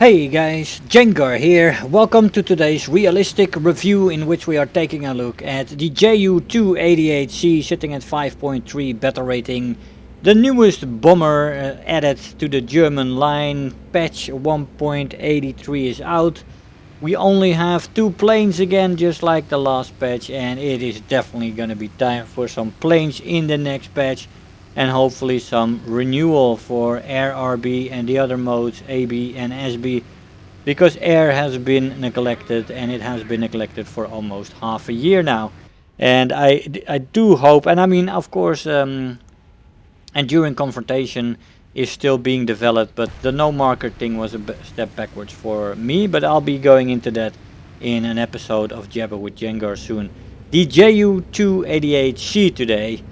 Hey guys, Jengar here. Welcome to today's realistic review in which we are taking a look at the Ju-288C sitting at 5.3 battle rating. The newest bomber added to the German line. Patch 1.83 is out. We only have two planes again, just like the last patch, and it is definitely gonna be time for some planes in the next patch. And hopefully some renewal for Air RB and the other modes AB and SB, because air has been neglected, and it has been neglected for almost half a year now. And I do hope, and I mean, of course, enduring confrontation is still being developed, but the no marker thing was a step backwards for me, but I'll be going into that in an episode of Jabber with Jengar soon. The Ju-288C today.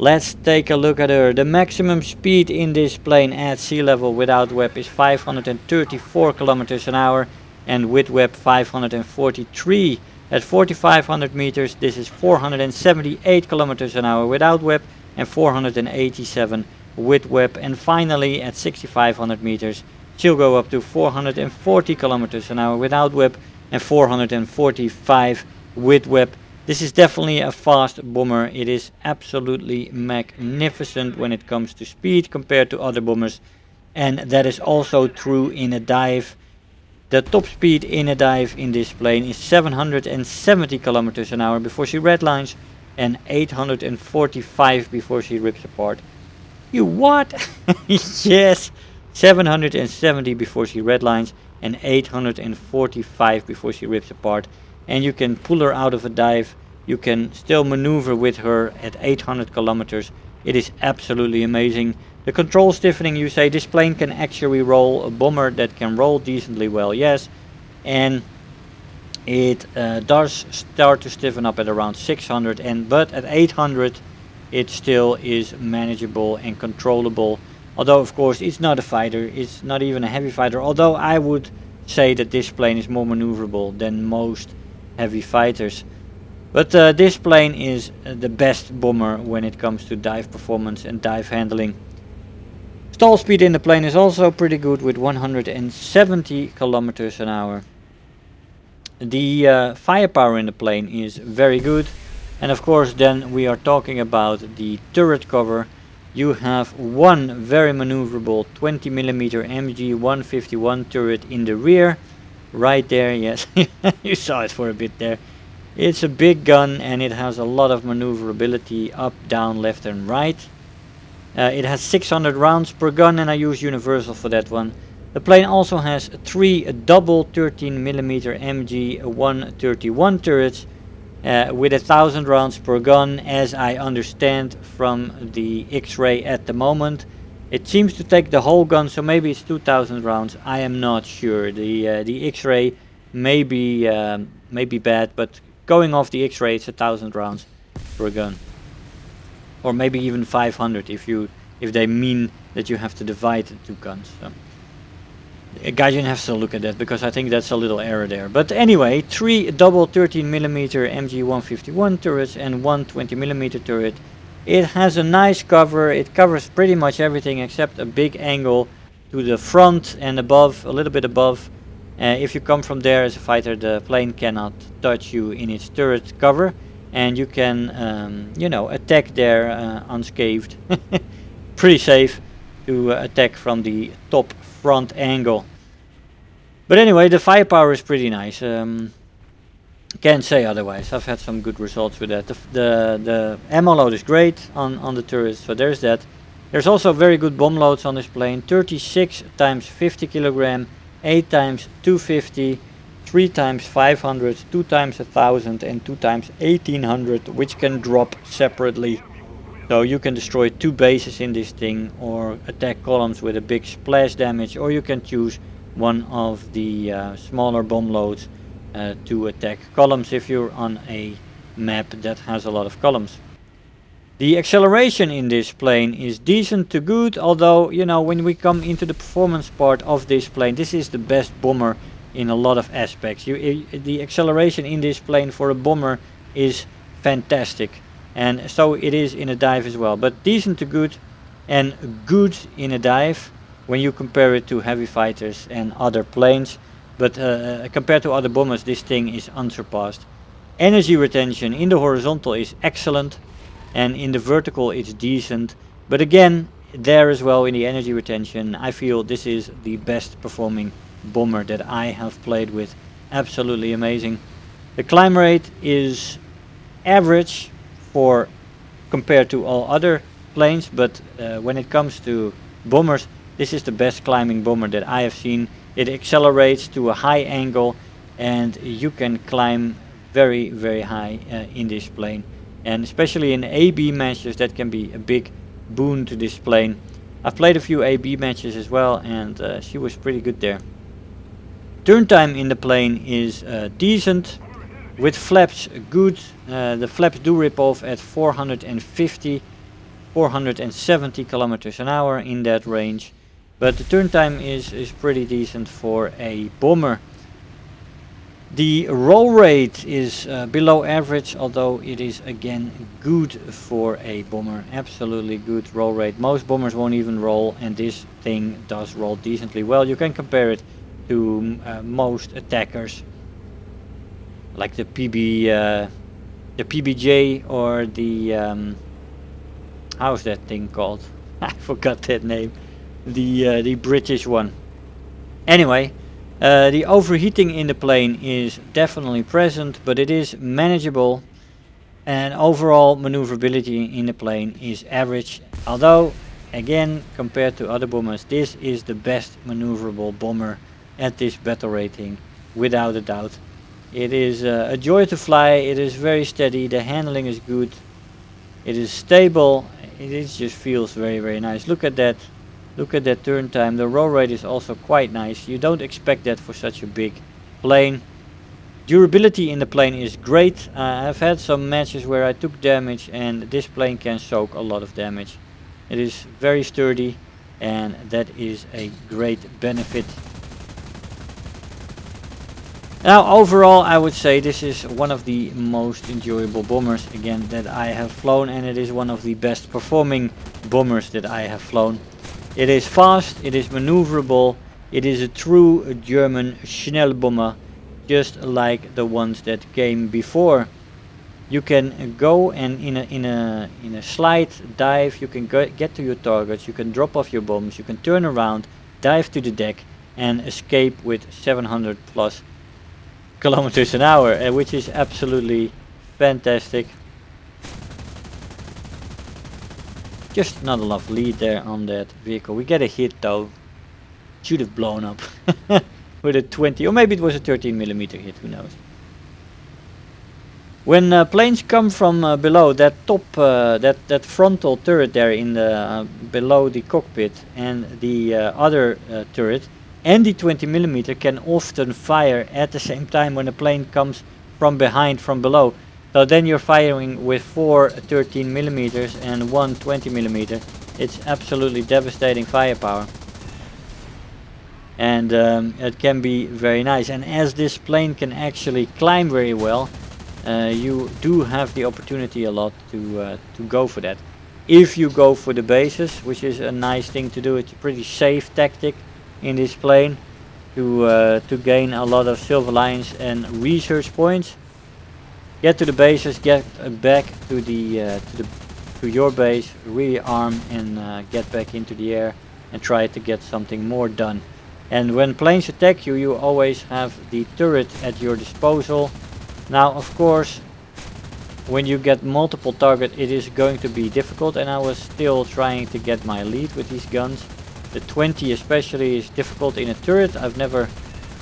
Let's take a look at her. The maximum speed in this plane at sea level without WEP is 534 kilometers an hour, and with WEP 543. At 4500 meters this is 478 kilometers an hour without WEP and 487 with WEP. And finally at 6500 meters she'll go up to 440 kilometers an hour without WEP and 445 with WEP. This is definitely a fast bomber. It is absolutely magnificent when it comes to speed compared to other bombers, and that is also true in a dive. The top speed in a dive in this plane is 770 kilometers an hour before she redlines and 845 before she rips apart. You what? Yes, 770 before she redlines and 845 before she rips apart. And you can pull her out of a dive. You can still maneuver with her at 800 kilometers. It is absolutely amazing. The control stiffening, you say this plane can actually roll. A bomber that can roll decently well, yes. And it does start to stiffen up at around 600, but at 800 it still is manageable and controllable. Although of course it's not a fighter, it's not even a heavy fighter. Although I would say that this plane is more maneuverable than most heavy fighters. But this plane is the best bomber when it comes to dive performance and dive handling. Stall speed in the plane is also pretty good with 170 kilometers an hour. The firepower in the plane is very good. And of course then we are talking about the turret cover. You have one very maneuverable 20mm MG 151 turret in the rear. Right there, yes, you saw it for a bit there. It's a big gun and it has a lot of maneuverability up, down, left and right. It has 600 rounds per gun and I use universal for that one. The plane also has three double 13mm MG 131 turrets with 1000 rounds per gun, as I understand from the X-ray at the moment. It seems to take the whole gun, so maybe it's 2000 rounds. I am not sure. The X-ray may be bad, but going off the X-ray, it's 1000 rounds per gun, or maybe even 500 if they mean that you have to divide the two guns. So, Gaijin has to look at that because I think that's a little error there. But anyway, three double 13mm MG 151 turrets and one 20mm turret. It has a nice cover. It covers pretty much everything except a big angle to the front and above, a little bit above. If you come from there as a fighter, the plane cannot touch you in its turret cover, and you can, attack there unscathed. Pretty safe to attack from the top front angle. But anyway, the firepower is pretty nice. Can't say otherwise. I've had some good results with that. The ammo load is great on the turrets, so there's that. There's also very good bomb loads on this plane. 36 times 50 kilogram, 8 times 250, 3 times 500, 2 times 1000 and 2 times 1800, which can drop separately. So you can destroy two bases in this thing or attack columns with a big splash damage, or you can choose one of the smaller bomb loads to attack columns if you're on a map that has a lot of columns. The acceleration in this plane is decent to good, although when we come into the performance part of this plane, this is the best bomber in a lot of aspects. The acceleration in this plane for a bomber is fantastic, and so it is in a dive as well. But decent to good and good in a dive when you compare it to heavy fighters and other planes. But compared to other bombers, this thing is unsurpassed. Energy retention in the horizontal is excellent, and in the vertical it's decent. But again, there as well in the energy retention, I feel this is the best performing bomber that I have played with. Absolutely amazing. The climb rate is average for compared to all other planes, but when it comes to bombers, this is the best climbing bomber that I have seen. It accelerates to a high angle, and you can climb very, very high in this plane. And especially in AB matches, that can be a big boon to this plane. I've played a few AB matches as well, and she was pretty good there. Turn time in the plane is decent. With flaps good. The flaps do rip off at 450, 470 kilometers an hour in that range. But the turn time is pretty decent for a bomber. The roll rate is below average, although it is again good for a bomber. Absolutely good roll rate. Most bombers won't even roll, and this thing does roll decently well. You can compare it to most attackers, like the PBJ or the how's that thing called? I forgot that name. The British one. Anyway. The overheating in the plane is definitely present, but it is manageable, and overall maneuverability in the plane is average, although again compared to other bombers this is the best maneuverable bomber at this battle rating without a doubt. It is a joy to fly, it is very steady, the handling is good, it is stable, it just feels very, very nice. Look at that. Look at that turn time. The roll rate is also quite nice. You don't expect that for such a big plane. Durability in the plane is great. I've had some matches where I took damage, and this plane can soak a lot of damage. It is very sturdy, and that is a great benefit. Now overall I would say this is one of the most enjoyable bombers again that I have flown, and it is one of the best performing bombers that I have flown. It is fast, it is maneuverable, it is a true German SchnellBomber, just like the ones that came before. You can go and in a slight dive, you can get to your targets, you can drop off your bombs, you can turn around, dive to the deck and escape with 700 plus kilometers an hour, which is absolutely fantastic. Just not enough lead there on that vehicle. We get a hit though. Should have blown up with a 20, or maybe it was a 13mm hit, who knows. When planes come from below, that top, that frontal turret there in the below the cockpit, and the other turret and the 20mm can often fire at the same time when a plane comes from behind, from below. So then you're firing with 4 13mm and 1 20mm. It's absolutely devastating firepower. And it can be very nice. And as this plane can actually climb very well, you do have the opportunity a lot to go for that. If you go for the bases, which is a nice thing to do, it's a pretty safe tactic in this plane to gain a lot of silver lions and research points. Get to the bases, get back to your base, rearm and get back into the air and try to get something more done. And when planes attack you, you always have the turret at your disposal. Now of course, when you get multiple targets it is going to be difficult, and I was still trying to get my lead with these guns. The 20 especially is difficult in a turret. I've never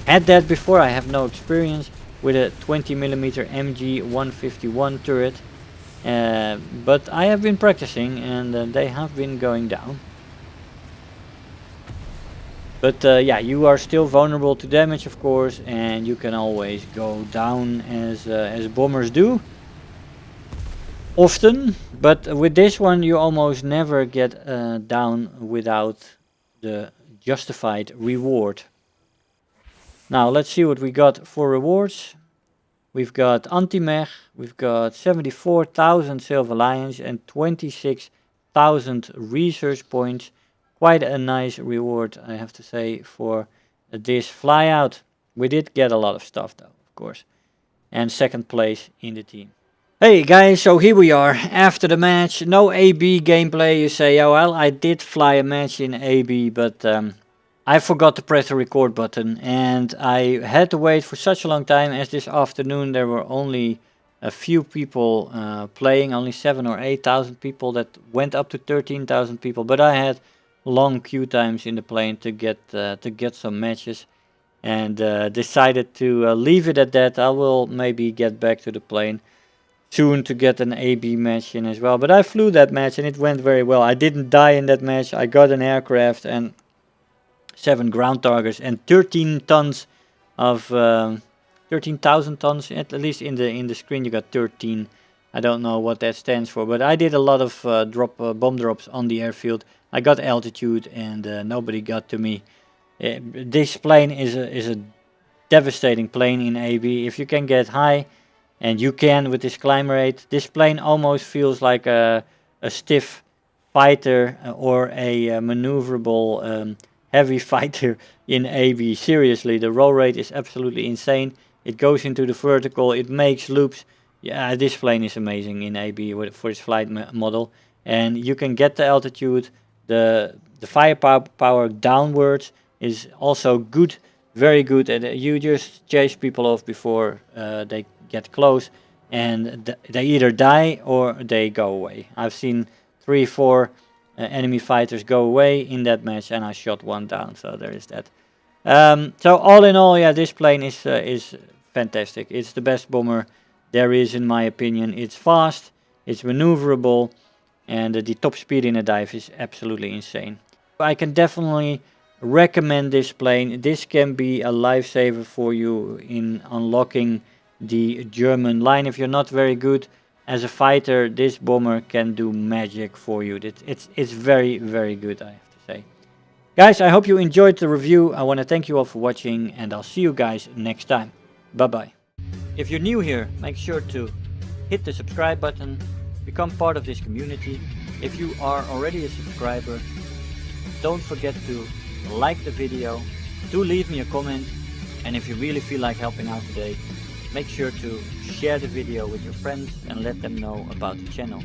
had that before, I have no experience with a 20mm MG 151 turret, but I have been practicing and they have been going down. But yeah, you are still vulnerable to damage of course, and you can always go down as bombers do often, but with this one you almost never get down without the justified reward. Now let's see what we got for rewards. We've got anti-mech, we've got 74,000 silver lions and 26,000 research points, quite a nice reward, I have to say, for this flyout. We did get a lot of stuff though, of course, and second place in the team. Hey guys, so here we are after the match. No AB gameplay. You say, oh well, I did fly a match in AB, but I forgot to press the record button, and I had to wait for such a long time, as this afternoon there were only a few people playing, only 7 or 8,000 people. That went up to 13,000 people, but I had long queue times in the plane to get some matches, and decided to leave it at that. I will maybe get back to the plane soon to get an AB match in as well. But I flew that match and it went very well. I didn't die in that match. I got an aircraft and 7 ground targets and 13 tons of 13,000 tons, at least in the screen you got 13. I don't know what that stands for, but I did a lot of bomb drops on the airfield. I got altitude and nobody got to me. This plane is a devastating plane in AB. If you can get high, and you can with this climb rate, this plane almost feels like a stiff fighter or a maneuverable heavy fighter in AB. Seriously, the roll rate is absolutely insane. It goes into the vertical, it makes loops. Yeah, this plane is amazing in AB for its flight model. And you can get the altitude. The firepower downwards is also good, very good. And you just chase people off before they get close, and they either die or they go away. I've seen 3-4 enemy fighters go away in that match, and I shot one down. So there is that. So all in all, yeah, this plane is fantastic. It's the best bomber there is, in my opinion. It's fast, it's maneuverable, and the top speed in a dive is absolutely insane. I can definitely recommend this plane. This can be a lifesaver for you in unlocking the German line. If you're not very good as a fighter, this bomber can do magic for you. It's very, very good, I have to say. Guys, I hope you enjoyed the review. I want to thank you all for watching, and I'll see you guys next time. Bye bye. If you're new here, make sure to hit the subscribe button, become part of this community. If you are already a subscriber, don't forget to like the video, do leave me a comment, and if you really feel like helping out today, make sure to share the video with your friends and let them know about the channel.